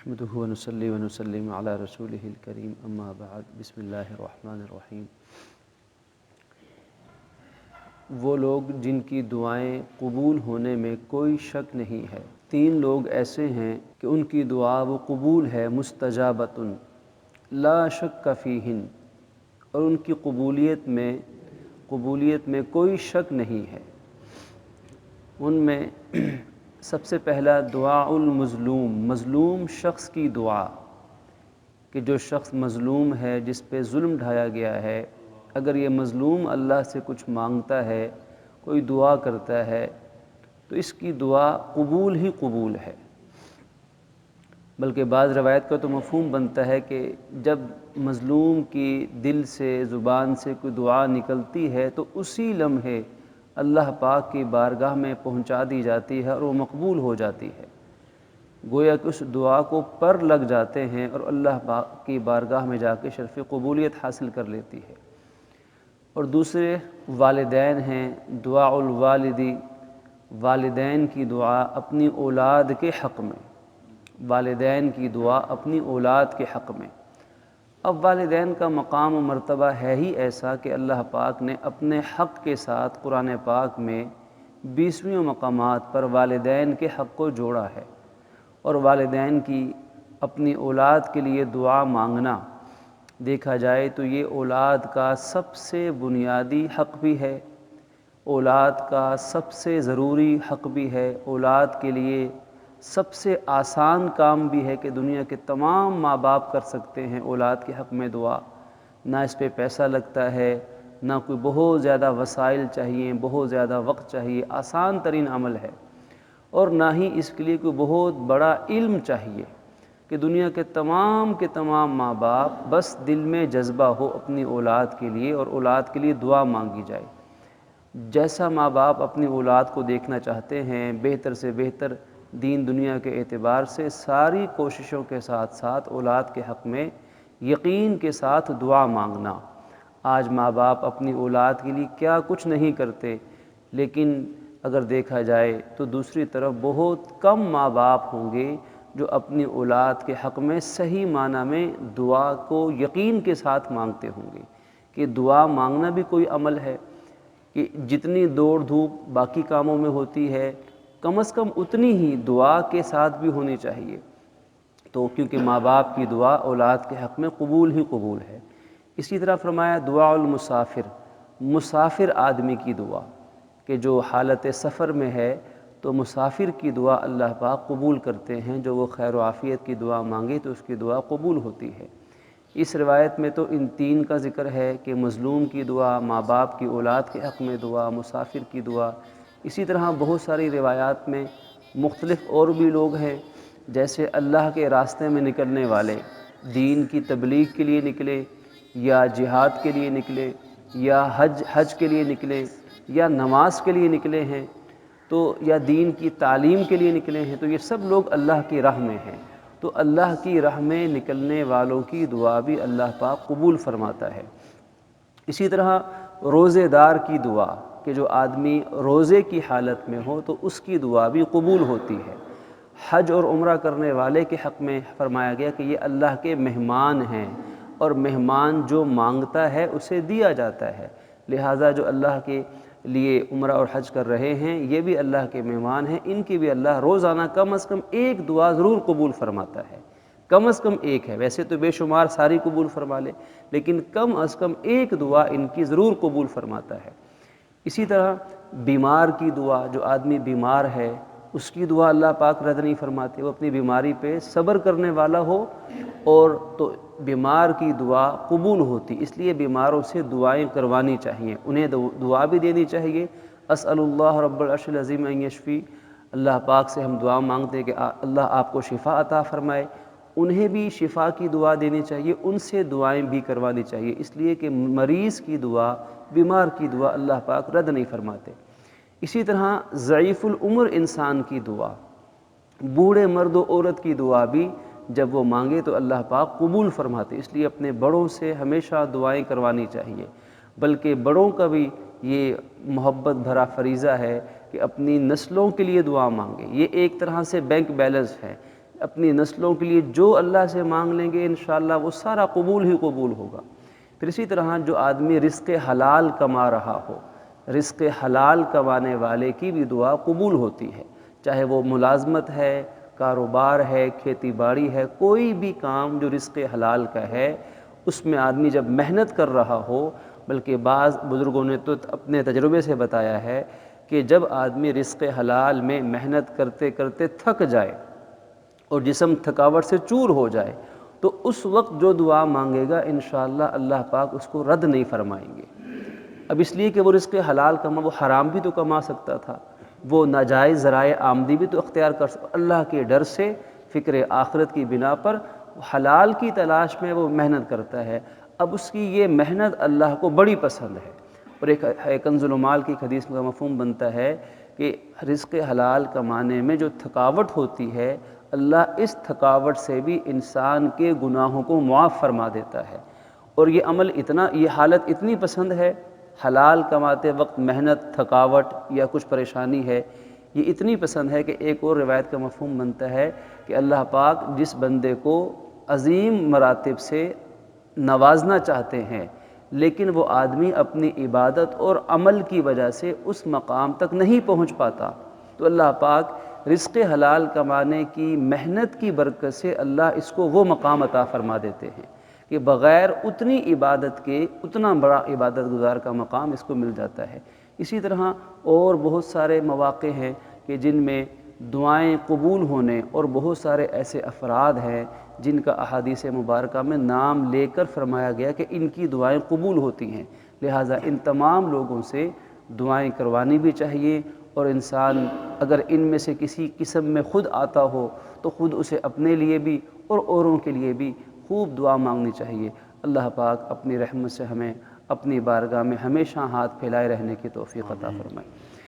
نحمده ونصلي ونسلم على رسوله الكريم اما بعد بسم اللہ الرحمن الرحیم۔ وہ لوگ جن کی دعائیں قبول ہونے میں کوئی شک نہیں ہے، 3 لوگ ایسے ہیں کہ ان کی دعا وہ قبول ہے، مستجابۃ لا شک فیہن، اور ان کی قبولیت میں کوئی شک نہیں ہے۔ ان میں سب سے پہلا دعاء المظلوم، مظلوم شخص کی دعا، کہ جو شخص مظلوم ہے، جس پہ ظلم ڈھایا گیا ہے، اگر یہ مظلوم اللہ سے کچھ مانگتا ہے، کوئی دعا کرتا ہے، تو اس کی دعا قبول ہی قبول ہے۔ بلکہ بعض روایت کا تو مفہوم بنتا ہے کہ جب مظلوم کی دل سے، زبان سے کوئی دعا نکلتی ہے تو اسی لمحے اللہ پاک کی بارگاہ میں پہنچا دی جاتی ہے اور وہ مقبول ہو جاتی ہے، گویا کہ اس دعا کو پر لگ جاتے ہیں اور اللہ پاک کی بارگاہ میں جا کے شرف قبولیت حاصل کر لیتی ہے۔ اور دوسرے والدین ہیں، دعاء الوالدی، والدین کی دعا اپنی اولاد کے حق میں، والدین کی دعا اپنی اولاد کے حق میں۔ اب والدین کا مقام و مرتبہ ہے ہی ایسا کہ اللہ پاک نے اپنے حق کے ساتھ قرآن پاک میں 20 مقامات پر والدین کے حق کو جوڑا ہے، اور والدین کی اپنی اولاد کے لیے دعا مانگنا دیکھا جائے تو یہ اولاد کا سب سے بنیادی حق بھی ہے، اولاد کا سب سے ضروری حق بھی ہے، اولاد کے لیے سب سے آسان کام بھی ہے کہ دنیا کے تمام ماں باپ کر سکتے ہیں اولاد کے حق میں دعا۔ نہ اس پہ پیسہ لگتا ہے، نہ کوئی بہت زیادہ وسائل چاہیے، بہت زیادہ وقت چاہیے، آسان ترین عمل ہے، اور نہ ہی اس کے لیے کوئی بہت بڑا علم چاہیے کہ دنیا کے تمام ماں باپ بس دل میں جذبہ ہو اپنی اولاد کے لیے اور اولاد کے لیے دعا مانگی جائے۔ جیسا ماں باپ اپنی اولاد کو دیکھنا چاہتے ہیں، بہتر سے بہتر دین دنیا کے اعتبار سے ساری کوششوں کے ساتھ ساتھ اولاد کے حق میں یقین کے ساتھ دعا مانگنا۔ آج ماں باپ اپنی اولاد کے لیے کیا کچھ نہیں کرتے، لیکن اگر دیکھا جائے تو دوسری طرف بہت کم ماں باپ ہوں گے جو اپنی اولاد کے حق میں صحیح معنی میں دعا کو یقین کے ساتھ مانگتے ہوں گے، کہ دعا مانگنا بھی کوئی عمل ہے، کہ جتنی دوڑ دھوپ باقی کاموں میں ہوتی ہے کم از کم اتنی ہی دعا کے ساتھ بھی ہونی چاہیے۔ تو کیونکہ ماں باپ کی دعا اولاد کے حق میں قبول ہی قبول ہے۔ اسی طرح فرمایا دعاء المسافر، مسافر آدمی کی دعا، کہ جو حالت سفر میں ہے تو مسافر کی دعا اللہ پاک قبول کرتے ہیں، جو وہ خیر و عافیت کی دعا مانگے تو اس کی دعا قبول ہوتی ہے۔ اس روایت میں تو ان 3 کا ذکر ہے کہ مظلوم کی دعا، ماں باپ کی اولاد کے حق میں دعا، مسافر کی دعا۔ اسی طرح بہت ساری روایات میں مختلف اور بھی لوگ ہیں، جیسے اللہ کے راستے میں نکلنے والے، دین کی تبلیغ کے لیے نکلے، یا جہاد کے لیے نکلے، یا حج کے لیے نکلے، یا نماز کے لیے نکلے ہیں، تو یا دین کی تعلیم کے لیے نکلے ہیں، تو یہ سب لوگ اللہ کی راہ میں ہیں۔ تو اللہ کی راہ میں نکلنے والوں کی دعا بھی اللہ پاک قبول فرماتا ہے۔ اسی طرح روزے دار کی دعا، کہ جو آدمی روزے کی حالت میں ہو تو اس کی دعا بھی قبول ہوتی ہے۔ حج اور عمرہ کرنے والے کے حق میں فرمایا گیا کہ یہ اللہ کے مہمان ہیں، اور مہمان جو مانگتا ہے اسے دیا جاتا ہے، لہٰذا جو اللہ کے لیے عمرہ اور حج کر رہے ہیں یہ بھی اللہ کے مہمان ہیں، ان کی بھی اللہ روزانہ کم از کم ایک دعا ضرور قبول فرماتا ہے، کم از کم ایک ہے، ویسے تو بے شمار ساری قبول فرما لے، لیکن کم از کم ایک دعا ان کی ضرور قبول فرماتا ہے۔ اسی طرح بیمار کی دعا، جو آدمی بیمار ہے اس کی دعا اللہ پاک رد نہیں فرماتے، وہ اپنی بیماری پہ صبر کرنے والا ہو اور تو بیمار کی دعا قبول ہوتی، اس لیے بیماروں سے دعائیں کروانی چاہیے، انہیں دعا بھی دینی چاہیے۔ اسأل اللہ رب العرش العظیم ان یشفی، اللہ پاک سے ہم دعا مانگتے ہیں کہ اللہ آپ کو شفا عطا فرمائے، انہیں بھی شفا کی دعا دینی چاہیے، ان سے دعائیں بھی کروانی چاہیے، اس لیے کہ مریض کی دعا، بیمار کی دعا اللہ پاک رد نہیں فرماتے۔ اسی طرح ضعیف العمر انسان کی دعا، بوڑھے مرد و عورت کی دعا بھی جب وہ مانگے تو اللہ پاک قبول فرماتے، اس لیے اپنے بڑوں سے ہمیشہ دعائیں کروانی چاہیے، بلکہ بڑوں کا بھی یہ محبت بھرا فریضہ ہے کہ اپنی نسلوں کے لیے دعا مانگے، یہ ایک طرح سے بینک بیلنس ہے، اپنی نسلوں کے لیے جو اللہ سے مانگ لیں گے انشاءاللہ وہ سارا قبول ہی قبول ہوگا۔ پھر اسی طرح جو آدمی رزق حلال کما رہا ہو، رزق حلال کمانے والے کی بھی دعا قبول ہوتی ہے، چاہے وہ ملازمت ہے، کاروبار ہے، کھیتی باڑی ہے، کوئی بھی کام جو رزق حلال کا ہے اس میں آدمی جب محنت کر رہا ہو، بلکہ بعض بزرگوں نے تو اپنے تجربے سے بتایا ہے کہ جب آدمی رزق حلال میں محنت کرتے کرتے تھک جائے اور جسم تھکاوٹ سے چور ہو جائے تو اس وقت جو دعا مانگے گا انشاءاللہ اللہ پاک اس کو رد نہیں فرمائیں گے۔ اب اس لیے کہ وہ رزق حلال کما، وہ حرام بھی تو کما سکتا تھا، وہ ناجائز ذرائع آمدنی بھی تو اختیار کر سکتا، اللہ کے ڈر سے، فکر آخرت کی بنا پر حلال کی تلاش میں وہ محنت کرتا ہے۔ اب اس کی یہ محنت اللہ کو بڑی پسند ہے۔ اور ایک کنز المال کی حدیث کا مفہوم بنتا ہے کہ رزق حلال کمانے میں جو تھکاوٹ ہوتی ہے اللہ اس تھکاوٹ سے بھی انسان کے گناہوں کو معاف فرما دیتا ہے۔ اور یہ عمل اتنا، یہ حالت اتنی پسند ہے، حلال کماتے وقت محنت، تھکاوٹ یا کچھ پریشانی ہے، یہ اتنی پسند ہے کہ ایک اور روایت کا مفہوم بنتا ہے کہ اللہ پاک جس بندے کو عظیم مراتب سے نوازنا چاہتے ہیں لیکن وہ آدمی اپنی عبادت اور عمل کی وجہ سے اس مقام تک نہیں پہنچ پاتا، تو اللہ پاک رزق حلال کمانے کی محنت کی برکت سے اللہ اس کو وہ مقام عطا فرما دیتے ہیں کہ بغیر اتنی عبادت کے اتنا بڑا عبادت گزار کا مقام اس کو مل جاتا ہے۔ اسی طرح اور بہت سارے مواقع ہیں کہ جن میں دعائیں قبول ہونے، اور بہت سارے ایسے افراد ہیں جن کا احادیث مبارکہ میں نام لے کر فرمایا گیا کہ ان کی دعائیں قبول ہوتی ہیں، لہٰذا ان تمام لوگوں سے دعائیں کروانی بھی چاہیے، اور انسان اگر ان میں سے کسی قسم میں خود آتا ہو تو خود اسے اپنے لیے بھی اور اوروں کے لیے بھی خوب دعا مانگنی چاہیے۔ اللہ پاک اپنی رحمت سے ہمیں اپنی بارگاہ میں ہمیشہ ہاتھ پھیلائے رہنے کی توفیق عطا فرمائے۔